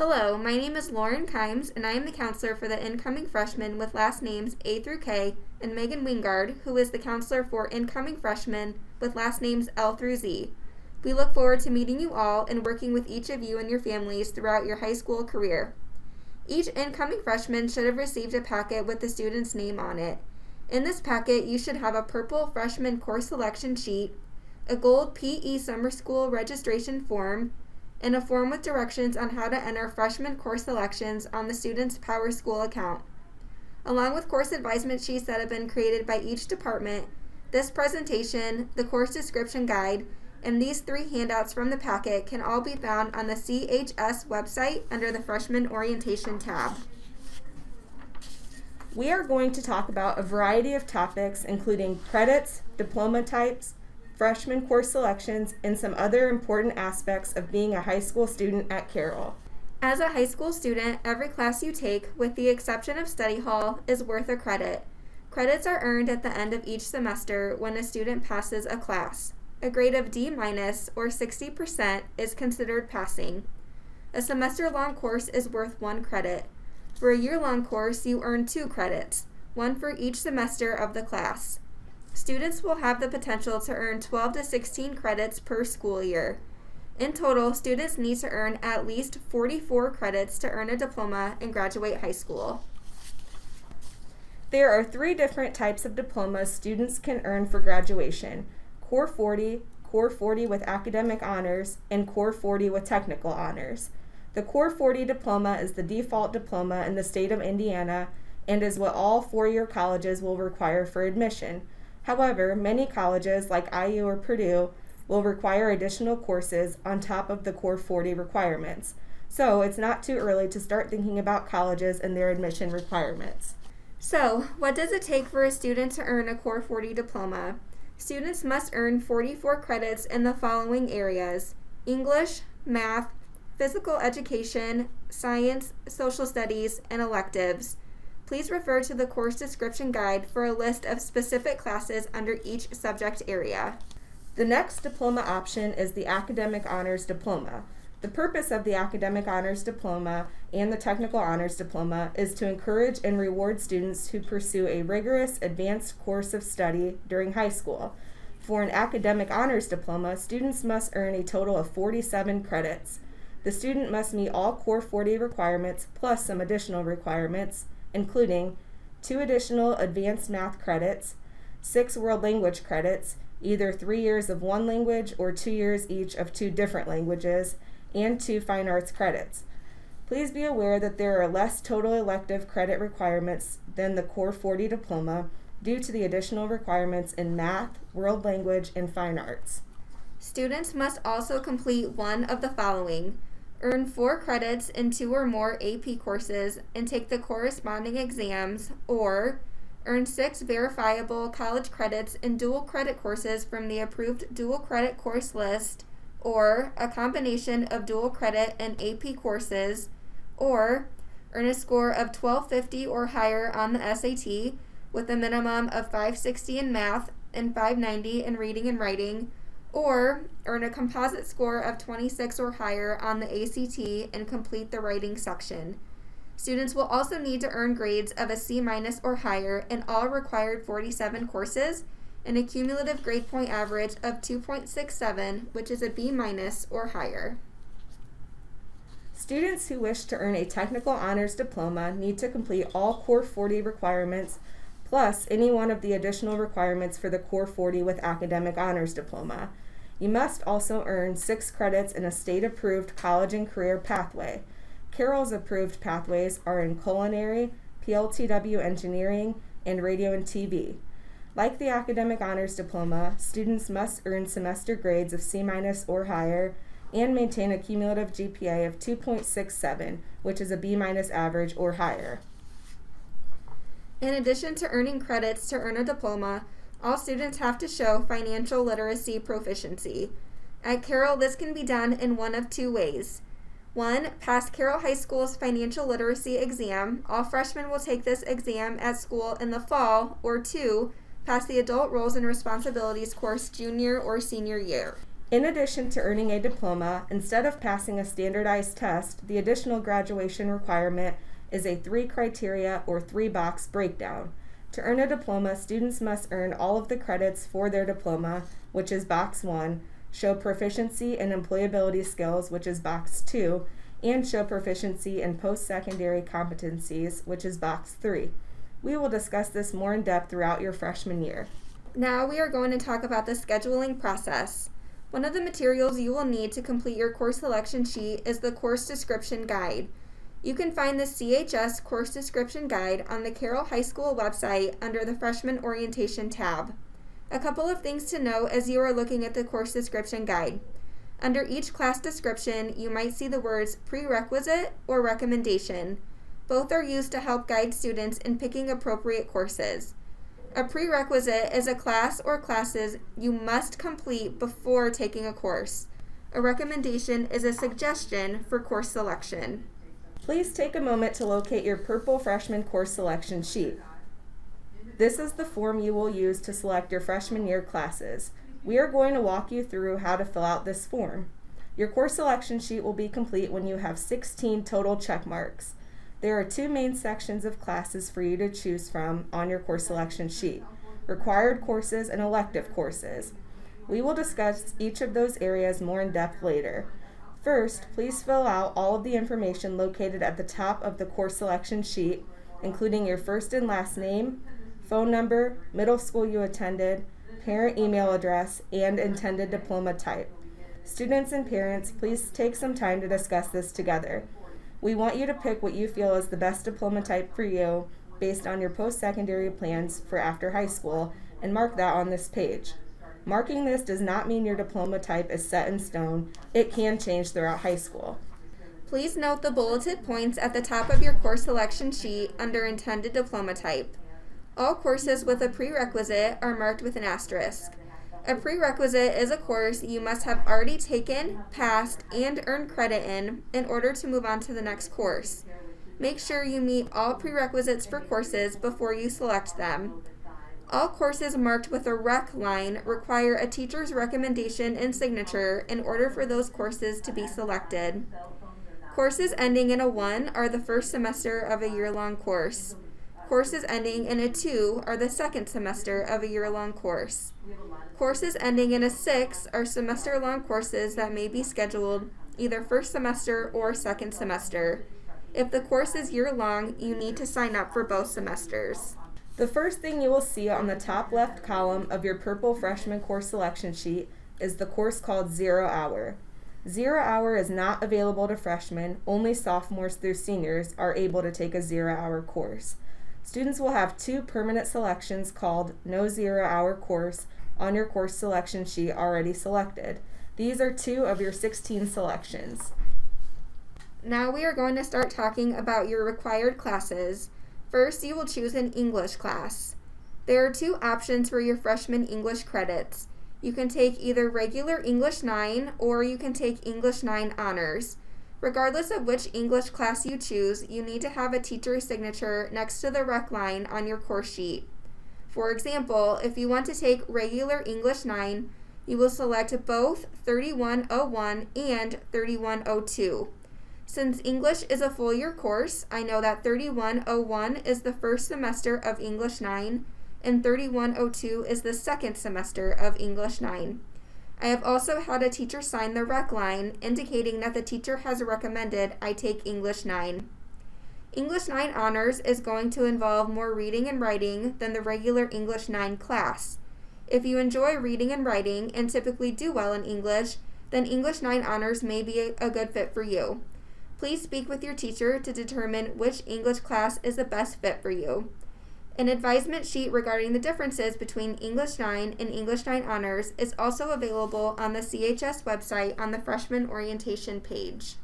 Hello, my name is Lauren Kimes, and I am the counselor for the incoming freshmen with last names A through K, and Megan Wingard, who is the counselor for incoming freshmen with last names L through Z. We look forward to meeting you all and working with each of you and your families throughout your high school career. Each incoming freshman should have received a packet with the student's name on it. In this packet, you should have a purple freshman course selection sheet, a gold PE summer school registration form, and a form with directions on how to enter freshman course selections on the student's Power School account. Along with course advisement sheets that have been created by each department, this presentation, the course description guide, and these 3 handouts from the packet can all be found on the CHS website under the Freshman Orientation tab. We are going to talk about a variety of topics including credits, diploma types, freshman course selections, and some other important aspects of being a high school student at Carroll. As a high school student, every class you take, with the exception of study hall, is worth a credit. Credits are earned at the end of each semester when a student passes a class. A grade of D- or 60% is considered passing. A semester-long course is worth 1 credit. For a year-long course, you earn 2 credits, 1 for each semester of the class. Students will have the potential to earn 12 to 16 credits per school year. In total, students need to earn at least 44 credits to earn a diploma and graduate high school. There are 3 different types of diplomas students can earn for graduation: Core 40, Core 40 with academic honors, and Core 40 with technical honors. The Core 40 diploma is the default diploma in the state of Indiana and is what all 4-year colleges will require for admission. However, many colleges like IU or Purdue will require additional courses on top of the Core 40 requirements. So it's not too early to start thinking about colleges and their admission requirements. So, what does it take for a student to earn a Core 40 diploma? Students must earn 44 credits in the following areas: English, math, physical education, science, social studies, and electives. Please refer to the course description guide for a list of specific classes under each subject area. The next diploma option is the Academic Honors Diploma. The purpose of the Academic Honors Diploma and the Technical Honors Diploma is to encourage and reward students who pursue a rigorous advanced course of study during high school. For an Academic Honors Diploma, students must earn a total of 47 credits. The student must meet all Core 40 requirements plus some additional requirements, including 2 additional advanced math credits, 6 world language credits, either 3 years of one language or 2 years each of 2 different languages, and 2 fine arts credits. Please be aware that there are less total elective credit requirements than the Core 40 diploma due to the additional requirements in math, world language, and fine arts. Students must also complete one of the following: earn 4 credits in 2 or more AP courses and take the corresponding exams, or earn 6 verifiable college credits in dual credit courses from the approved dual credit course list, or a combination of dual credit and AP courses, or earn a score of 1250 or higher on the SAT with a minimum of 560 in math and 590 in reading and writing, or earn a composite score of 26 or higher on the ACT and complete the writing section. Students will also need to earn grades of a C- or higher in all required 47 courses and a cumulative grade point average of 2.67, which is a B- or higher. Students who wish to earn a Technical Honors Diploma need to complete all Core 40 requirements plus any one of the additional requirements for the Core 40 with Academic Honors Diploma. You must also earn 6 credits in a state-approved college and career pathway. Carroll's approved pathways are in culinary, PLTW engineering, and radio and TV. Like the Academic Honors Diploma, students must earn semester grades of C- or higher and maintain a cumulative GPA of 2.67, which is a B- average or higher. In addition to earning credits to earn a diploma, all students have to show financial literacy proficiency. At Carroll, this can be done in one of 2 ways. 1, pass Carroll High School's financial literacy exam. All freshmen will take this exam at school in the fall. Or 2, pass the Adult Roles and Responsibilities course junior or senior year. In addition to earning a diploma, instead of passing a standardized test, the additional graduation requirement is a 3 criteria or 3-box breakdown. To earn a diploma, students must earn all of the credits for their diploma, which is box 1, show proficiency in employability skills, which is box 2, and show proficiency in post-secondary competencies, which is box 3. We will discuss this more in depth throughout your freshman year. Now we are going to talk about the scheduling process. One of the materials you will need to complete your course selection sheet is the course description guide. You can find the CHS course description guide on the Carroll High School website under the Freshman Orientation tab. A couple of things to note as you are looking at the course description guide. Under each class description, you might see the words prerequisite or recommendation. Both are used to help guide students in picking appropriate courses. A prerequisite is a class or classes you must complete before taking a course. A recommendation is a suggestion for course selection. Please take a moment to locate your purple freshman course selection sheet. This is the form you will use to select your freshman year classes. We are going to walk you through how to fill out this form. Your course selection sheet will be complete when you have 16 total check marks. There are 2 main sections of classes for you to choose from on your course selection sheet: required courses and elective courses. We will discuss each of those areas more in depth later. First, please fill out all of the information located at the top of the course selection sheet, including your first and last name, phone number, middle school you attended, parent email address, and intended diploma type. Students and parents, please take some time to discuss this together. We want you to pick what you feel is the best diploma type for you based on your post-secondary plans for after high school, and mark that on this page. Marking this does not mean your diploma type is set in stone. It can change throughout high school. Please note the bulleted points at the top of your course selection sheet under intended diploma type. All courses with a prerequisite are marked with an asterisk. A prerequisite is a course you must have already taken, passed, and earned credit in order to move on to the next course. Make sure you meet all prerequisites for courses before you select them. All courses marked with a rec line require a teacher's recommendation and signature in order for those courses to be selected. Courses ending in a 1 are the first semester of a year-long course. Courses ending in a 2 are the second semester of a year-long course. Courses ending in a 6 are semester-long courses that may be scheduled either first semester or second semester. If the course is year-long, you need to sign up for both semesters. The first thing you will see on the top left column of your purple freshman course selection sheet is the course called 0 Hour. 0 Hour is not available to freshmen. Only sophomores through seniors are able to take a 0 Hour course. Students will have 2 permanent selections called No 0 Hour Course on your course selection sheet already selected. These are 2 of your 16 selections. Now we are going to start talking about your required classes. First, you will choose an English class. There are 2 options for your freshman English credits. You can take either regular English 9 or you can take English 9 Honors. Regardless of which English class you choose, you need to have a teacher's signature next to the rec line on your course sheet. For example, if you want to take regular English 9, you will select both 3101 and 3102. Since English is a full year course, I know that 3101 is the first semester of English 9 and 3102 is the second semester of English 9. I have also had a teacher sign the rec line indicating that the teacher has recommended I take English 9. English 9 Honors is going to involve more reading and writing than the regular English 9 class. If you enjoy reading and writing and typically do well in English, then English 9 Honors may be a good fit for you. Please speak with your teacher to determine which English class is the best fit for you. An advisement sheet regarding the differences between English 9 and English 9 Honors is also available on the CHS website on the Freshman Orientation page.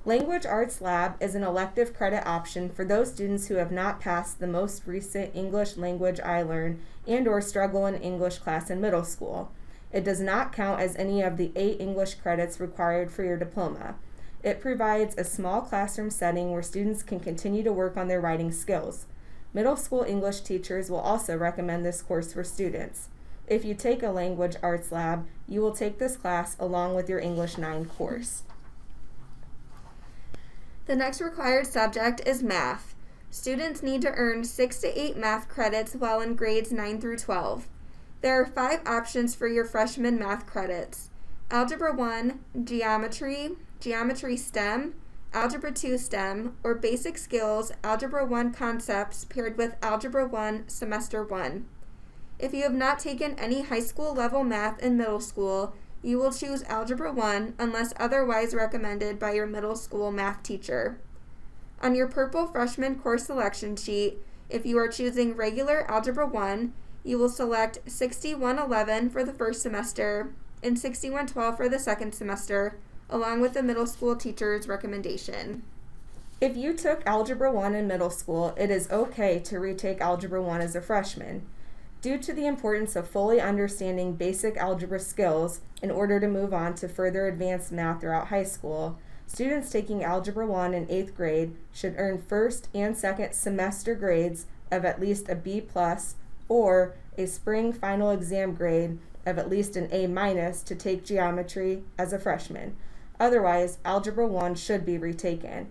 Language Arts Lab is an elective credit option for those students who have not passed the most recent English language iLearn and/or struggle in English class in middle school. It does not count as any of the 8 English credits required for your diploma. It provides a small classroom setting where students can continue to work on their writing skills. Middle school English teachers will also recommend this course for students. If you take a language arts lab, you will take this class along with your English 9 course. The next required subject is math. Students need to earn 6 to 8 math credits while in grades 9 through 12. There are 5 options for your freshman math credits: Algebra 1, Geometry, Geometry STEM, Algebra 2 STEM, or Basic Skills Algebra 1 Concepts paired with Algebra 1 Semester 1. If you have not taken any high school level math in middle school, you will choose Algebra 1 unless otherwise recommended by your middle school math teacher. On your purple freshman course selection sheet, if you are choosing regular Algebra 1, you will select 6111 for the first semester and 6112 for the second semester, along with the middle school teacher's recommendation. If you took Algebra 1 in middle school, it is okay to retake Algebra 1 as a freshman. Due to the importance of fully understanding basic algebra skills in order to move on to further advanced math throughout high school, students taking Algebra 1 in 8th grade should earn first and second semester grades of at least a B+ or a spring final exam grade of at least an A- to take geometry as a freshman. Otherwise, Algebra 1 should be retaken.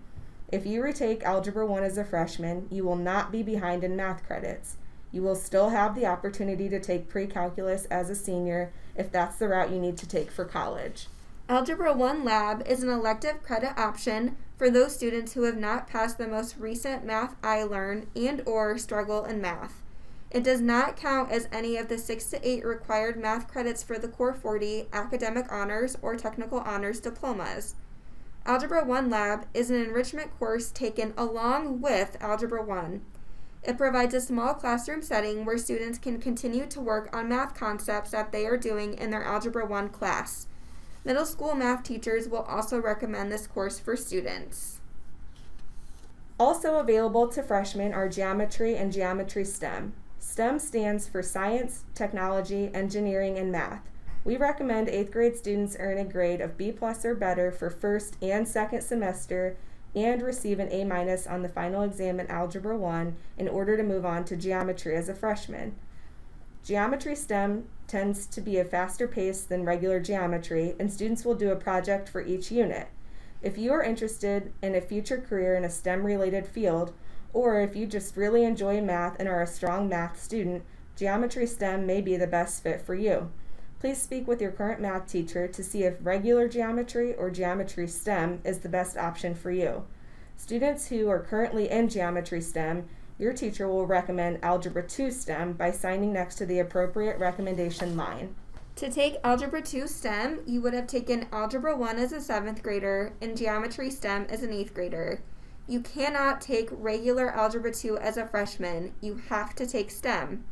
If you retake Algebra 1 as a freshman, you will not be behind in math credits. You will still have the opportunity to take pre-calculus as a senior if that's the route you need to take for college. Algebra 1 Lab is an elective credit option for those students who have not passed the most recent Math iLearn and/or struggle in math. It does not count as any of the 6 to 8 required math credits for the Core 40 academic honors or technical honors diplomas. Algebra 1 Lab is an enrichment course taken along with Algebra 1. It provides a small classroom setting where students can continue to work on math concepts that they are doing in their Algebra 1 class. Middle school math teachers will also recommend this course for students. Also available to freshmen are Geometry and Geometry STEM. STEM stands for Science, Technology, Engineering, and Math. We recommend 8th grade students earn a grade of B+ or better for first and second semester and receive an A- on the final exam in Algebra 1 in order to move on to geometry as a freshman. Geometry STEM tends to be a faster pace than regular geometry, and students will do a project for each unit. If you are interested in a future career in a STEM-related field, or if you just really enjoy math and are a strong math student, Geometry STEM may be the best fit for you. Please speak with your current math teacher to see if regular geometry or Geometry STEM is the best option for you. Students who are currently in Geometry STEM, your teacher will recommend Algebra 2 STEM by signing next to the appropriate recommendation line. To take Algebra 2 STEM, you would have taken Algebra 1 as a 7th grader and Geometry STEM as an 8th grader. You cannot take regular Algebra 2 as a freshman. You have to take STEM.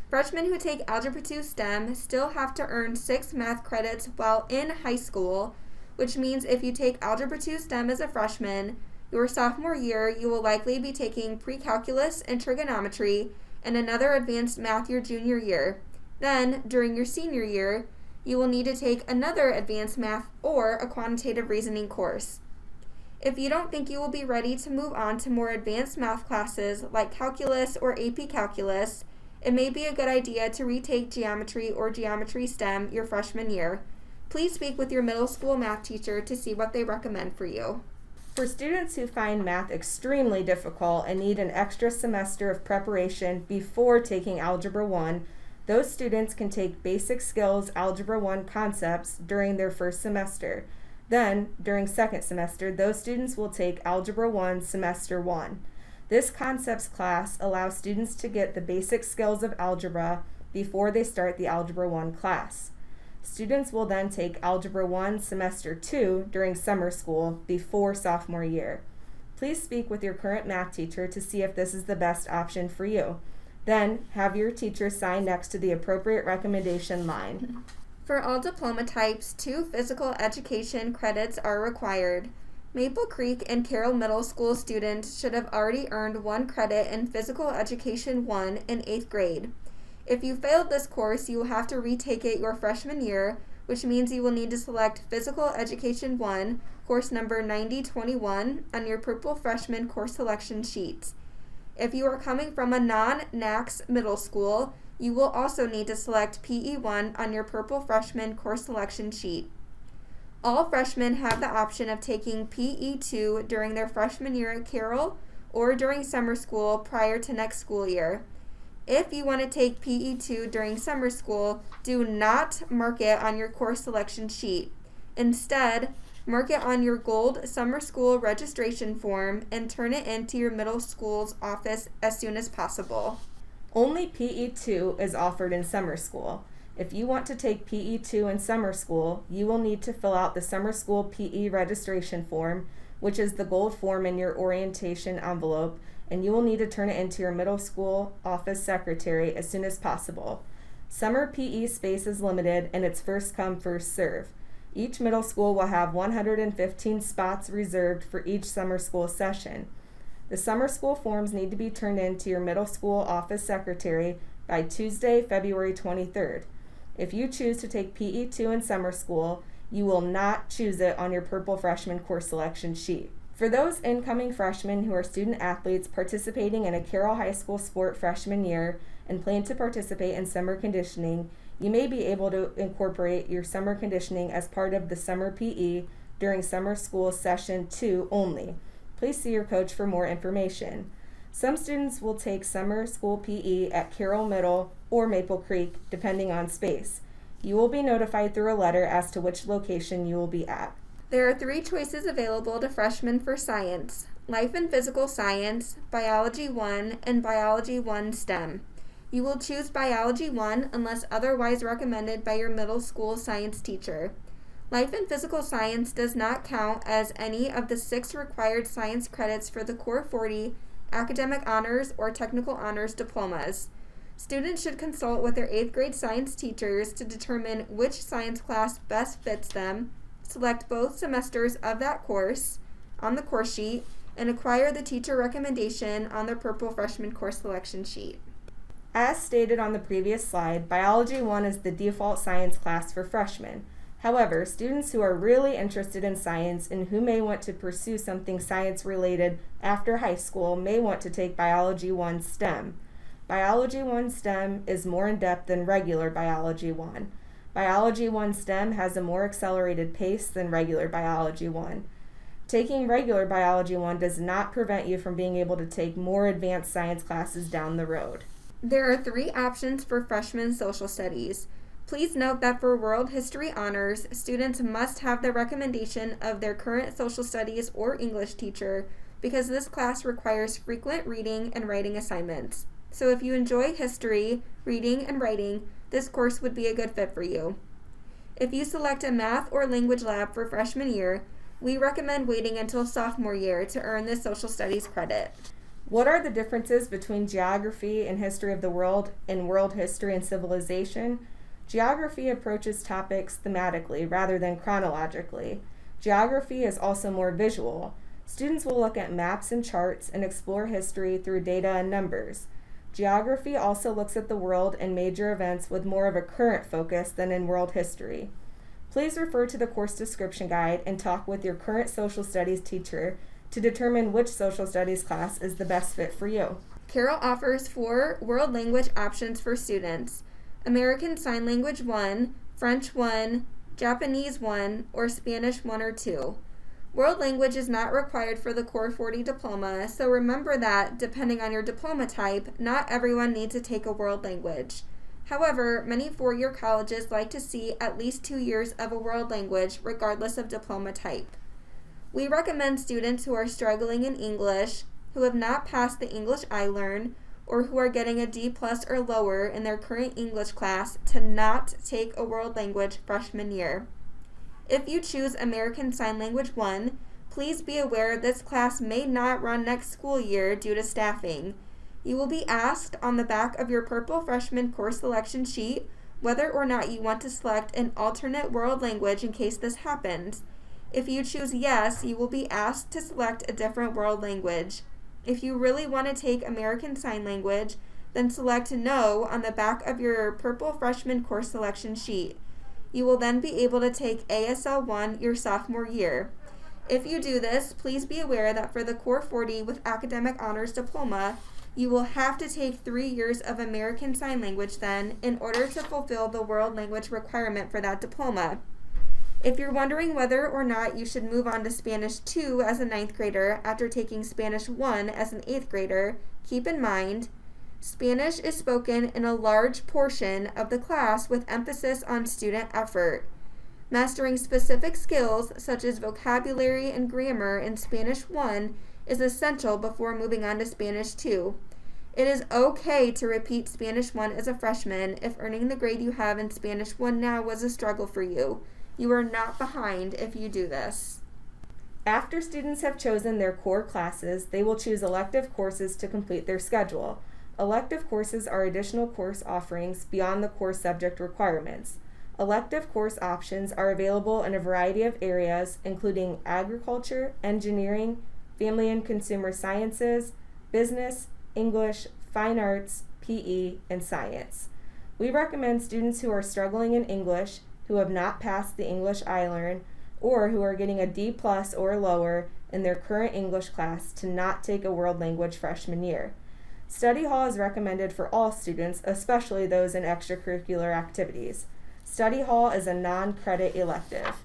Freshmen who take Algebra 2 STEM still have to earn 6 math credits while in high school, which means if you take Algebra 2 STEM as a freshman, your sophomore year you will likely be taking pre-calculus and trigonometry and another advanced math your junior year. Then, during your senior year, you will need to take another advanced math or a quantitative reasoning course. If you don't think you will be ready to move on to more advanced math classes like calculus or AP calculus, it may be a good idea to retake geometry or Geometry STEM your freshman year. Please speak with your middle school math teacher to see what they recommend for you. For students who find math extremely difficult and need an extra semester of preparation before taking Algebra 1, those students can take Basic Skills Algebra 1 Concepts during their first semester. Then, during second semester, those students will take Algebra 1 Semester 1. This concepts class allows students to get the basic skills of algebra before they start the Algebra 1 class. Students will then take Algebra 1 Semester 2 during summer school before sophomore year. Please speak with your current math teacher to see if this is the best option for you. Then, have your teacher sign next to the appropriate recommendation line. For all diploma types, 2 physical education credits are required. Maple Creek and Carroll Middle School students should have already earned 1 credit in Physical Education 1 in 8th grade. If you failed this course, you will have to retake it your freshman year, which means you will need to select Physical Education 1, course number 9021, on your purple freshman course selection sheet. If you are coming from a non-NACS middle school, You will also need to select PE1 on your Purple Freshman course selection sheet. All freshmen have the option of taking PE2 during their freshman year at Carroll or during summer school prior to next school year. If you want to take PE2 during summer school, do not mark it on your course selection sheet. Instead, mark it on your gold summer school registration form and turn it into your middle school's office as soon as possible. Only PE2 is offered in summer school. If you want to take PE2 in summer school, you will need to fill out the summer school PE registration form, which is the gold form in your orientation envelope, and you will need to turn it into your middle school office secretary as soon as possible. Summer PE space is limited and it's first come, first serve. Each middle school will have 115 spots reserved for each summer school session. The summer school forms need to be turned in to your middle school office secretary by Tuesday, February 23rd. If you choose to take PE2 in summer school, you will not choose it on your Purple Freshman course selection sheet. For those incoming freshmen who are student athletes participating in a Carroll High School sport freshman year and plan to participate in summer conditioning, you may be able to incorporate your summer conditioning as part of the summer PE during summer school session 2 only. Please see your coach for more information. Some students will take summer school PE at Carroll Middle or Maple Creek, depending on space. You will be notified through a letter as to which location you will be at. There are 3 choices available to freshmen for science: Life and Physical Science, Biology 1, and Biology 1 STEM. You will choose Biology 1 unless otherwise recommended by your middle school science teacher. Life and Physical Science does not count as any of the 6 required science credits for the Core 40 Academic Honors or Technical Honors diplomas. Students should consult with their 8th grade science teachers to determine which science class best fits them, select both semesters of that course on the course sheet, and acquire the teacher recommendation on the Purple Freshman course selection sheet. As stated on the previous slide, Biology 1 is the default science class for freshmen. However, students who are really interested in science and who may want to pursue something science related after high school may want to take Biology 1 STEM. Biology 1 STEM is more in-depth than regular Biology 1. Biology 1 STEM has a more accelerated pace than regular Biology 1. Taking regular Biology 1 does not prevent you from being able to take more advanced science classes down the road. There are 3 options for freshman social studies. Please note that for World History Honors, students must have the recommendation of their current social studies or English teacher because this class requires frequent reading and writing assignments. So if you enjoy history, reading, and writing, this course would be a good fit for you. If you select a math or language lab for freshman year, we recommend waiting until sophomore year to earn this social studies credit. What are the differences between geography and history of the world and world history and civilization? Geography approaches topics thematically rather than chronologically. Geography is also more visual. Students will look at maps and charts and explore history through data and numbers. Geography also looks at the world and major events with more of a current focus than in world history. Please refer to the course description guide and talk with your current social studies teacher to determine which social studies class is the best fit for you. Carroll offers 4 world language options for students: American Sign Language 1, French 1, Japanese 1, or Spanish 1 or 2. World language is not required for the Core 40 diploma, so remember that, depending on your diploma type, not everyone needs to take a world language. However, many 4-year colleges like to see at least 2 years of a world language, regardless of diploma type. We recommend students who are struggling in English, who have not passed the English iLearn, or who are getting a D+ or lower in their current English class to not take a world language freshman year. If you choose American Sign Language 1, please be aware this class may not run next school year due to staffing. You will be asked on the back of your Purple Freshman course selection sheet whether or not you want to select an alternate world language in case this happens. If you choose yes, you will be asked to select a different world language. If you really want to take American Sign Language, then select no on the back of your Purple Freshman course selection sheet. You will then be able to take ASL 1 your sophomore year. If you do this, please be aware that for the Core 40 with Academic Honors Diploma, You will have to take 3 years of American Sign Language then in order to fulfill the world language requirement for that diploma. If you're wondering whether or not you should move on to Spanish 2 as a 9th grader after taking Spanish 1 as an 8th grader, keep in mind, Spanish is spoken in a large portion of the class with emphasis on student effort. Mastering specific skills such as vocabulary and grammar in Spanish 1 is essential before moving on to Spanish 2. It is okay to repeat Spanish 1 as a freshman if earning the grade you have in Spanish 1 now was a struggle for you. You are not behind if you do this. After students have chosen their core classes, they will choose elective courses to complete their schedule. Elective courses are additional course offerings beyond the core subject requirements. Elective course options are available in a variety of areas, including agriculture, engineering, family and consumer sciences, business, English, fine arts, PE, and science. We recommend students who are struggling in English, who have not passed the English iLearn, or who are getting a D+ or lower in their current English class to not take a world language freshman year. Study hall is recommended for all students, especially those in extracurricular activities. Study hall is a non-credit elective.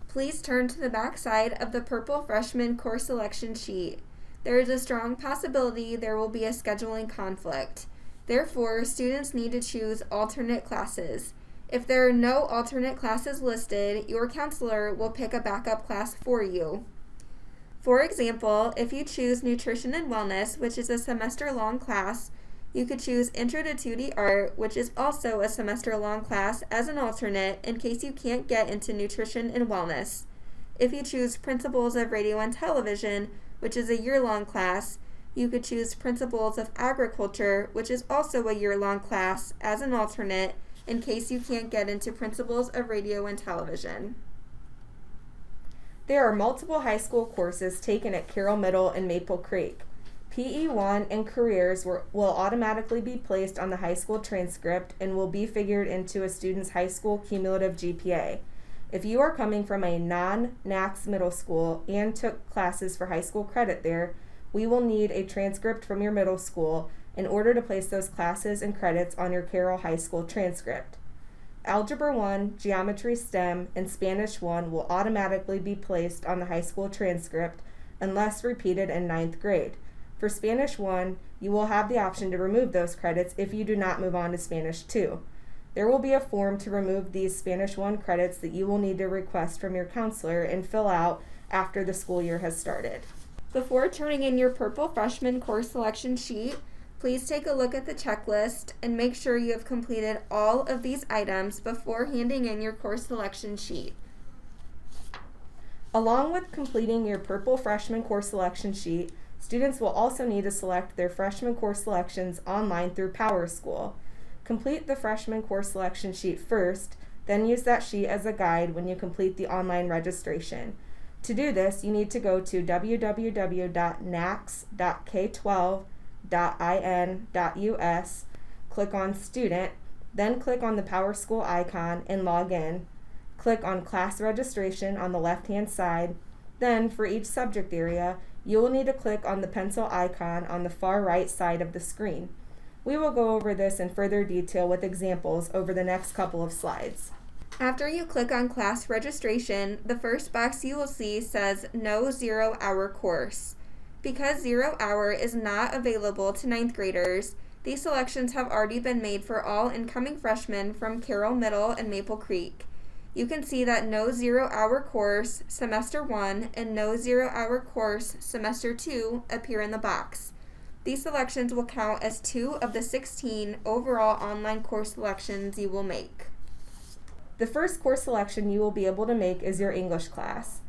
Please turn to the back side of the purple freshman course selection sheet. There is a strong possibility there will be a scheduling conflict. Therefore, students need to choose alternate classes. If there are no alternate classes listed, your counselor will pick a backup class for you. For example, if you choose Nutrition and Wellness, which is a semester-long class, you could choose Intro to 2D Art, which is also a semester-long class, as an alternate in case you can't get into Nutrition and Wellness. If you choose Principles of Radio and Television, which is a year-long class, you could choose Principles of Agriculture, which is also a year-long class, as an alternate in case you can't get into Principles of Radio and Television. There are multiple high school courses taken at Carroll Middle and Maple Creek. PE1 and Careers will automatically be placed on the high school transcript and will be figured into a student's high school cumulative GPA. If you are coming from a non-NACS middle school and took classes for high school credit there, we will need a transcript from your middle school in order to place those classes and credits on your Carroll High School transcript. Algebra 1, Geometry STEM, and Spanish 1 will automatically be placed on the high school transcript unless repeated in 9th grade. For Spanish 1, you will have the option to remove those credits if you do not move on to Spanish 2. There will be a form to remove these Spanish 1 credits that you will need to request from your counselor and fill out after the school year has started. Before turning in your purple freshman course selection sheet, please take a look at the checklist and make sure you have completed all of these items before handing in your course selection sheet. Along with completing your purple freshman course selection sheet, students will also need to select their freshman course selections online through PowerSchool. Complete the freshman course selection sheet first, then use that sheet as a guide when you complete the online registration. To do this, you need to go to www.nacs.k12.in.us, click on Student, then click on the PowerSchool icon and log in. Click on Class Registration on the left-hand side. Then, for each subject area, you will need to click on the pencil icon on the far right side of the screen. We will go over this in further detail with examples over the next couple of slides. After you click on class registration, the first box you will see says No 0 Hour Course. Because 0 Hour is not available to 9th graders, these selections have already been made for all incoming freshmen from Carroll Middle and Maple Creek. You can see that No 0 Hour Course Semester 1 and No 0 Hour Course Semester 2 appear in the box. These selections will count as 2 of the 16 overall online course selections you will make. The first course selection you will be able to make is your English class.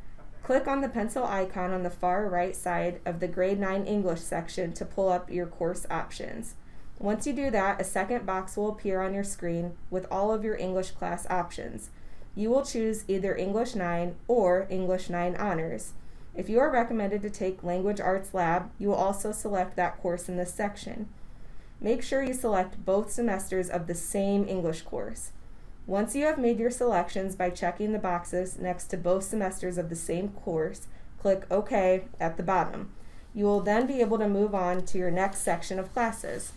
Click on the pencil icon on the far right side of the Grade 9 English section to pull up your course options. Once you do that, a second box will appear on your screen with all of your English class options. You will choose either English 9 or English 9 Honors. If you are recommended to take Language Arts Lab, you will also select that course in this section. Make sure you select both semesters of the same English course. Once you have made your selections by checking the boxes next to both semesters of the same course, click OK at the bottom. You will then be able to move on to your next section of classes.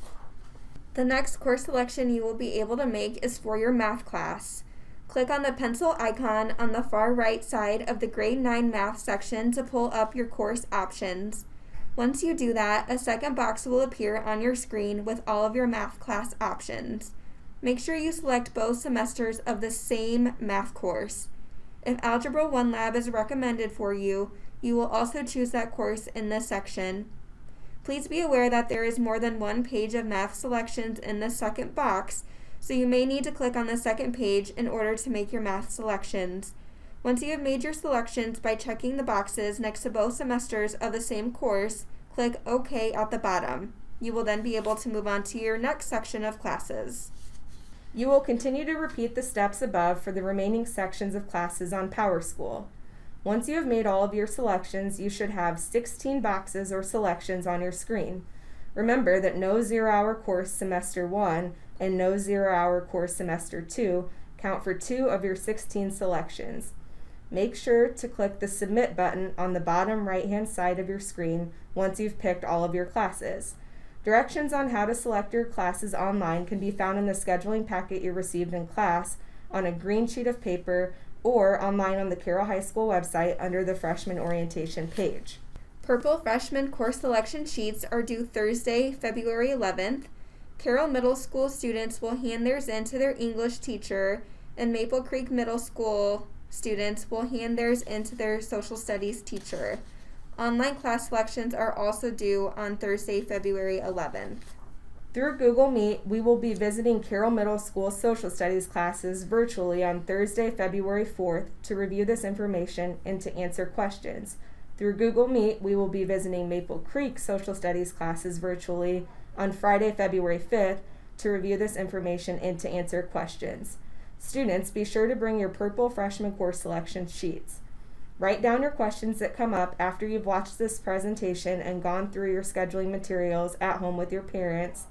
The next course selection you will be able to make is for your math class. Click on the pencil icon on the far right side of the grade 9 math section to pull up your course options. Once you do that, a second box will appear on your screen with all of your math class options. Make sure you select both semesters of the same math course. If Algebra 1 Lab is recommended for you, you will also choose that course in this section. Please be aware that there is more than one page of math selections in the second box, so you may need to click on the second page in order to make your math selections. Once you have made your selections by checking the boxes next to both semesters of the same course, click OK at the bottom. You will then be able to move on to your next section of classes. You will continue to repeat the steps above for the remaining sections of classes on PowerSchool. Once you have made all of your selections, you should have 16 boxes or selections on your screen. Remember that no 0-hour course semester 1 and no 0-hour course semester 2 count for 2 of your 16 selections. Make sure to click the Submit button on the bottom right-hand side of your screen once you've picked all of your classes. Directions on how to select your classes online can be found in the scheduling packet you received in class on a green sheet of paper or online on the Carroll High School website under the Freshman Orientation page. Purple freshman course selection sheets are due Thursday, February 11th. Carroll Middle School students will hand theirs in to their English teacher, and Maple Creek Middle School students will hand theirs in to their social studies teacher. Online class selections are also due on Thursday, February 11th. Through Google Meet, we will be visiting Carroll Middle School social studies classes virtually on Thursday, February 4th to review this information and to answer questions. Through Google Meet, we will be visiting Maple Creek social studies classes virtually on Friday, February 5th to review this information and to answer questions. Students, be sure to bring your purple freshman course selection sheets. Write down your questions that come up after you've watched this presentation and gone through your scheduling materials at home with your parents,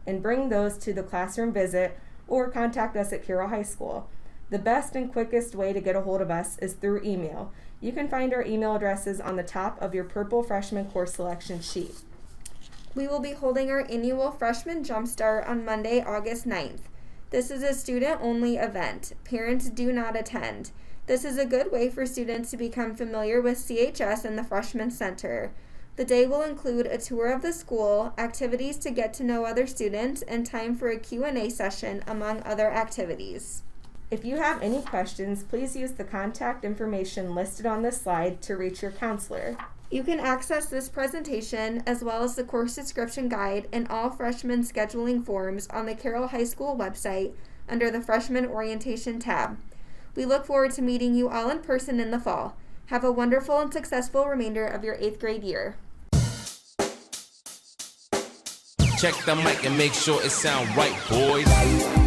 and bring those to the classroom visit or contact us at Carroll High School. The best and quickest way to get a hold of us is through email. You can find our email addresses on the top of your purple freshman course selection sheet. We will be holding our annual Freshman Jumpstart on Monday, August 9th. This is a student-only event. Parents do not attend. This is a good way for students to become familiar with CHS and the Freshman Center. The day will include a tour of the school, activities to get to know other students, and time for a Q&A session, among other activities. If you have any questions, please use the contact information listed on this slide to reach your counselor. You can access this presentation as well as the course description guide and all freshman scheduling forms on the Carroll High School website under the Freshman Orientation tab. We look forward to meeting you all in person in the fall. Have a wonderful and successful remainder of your 8th grade year. Check the mic and make sure it sound right, boys.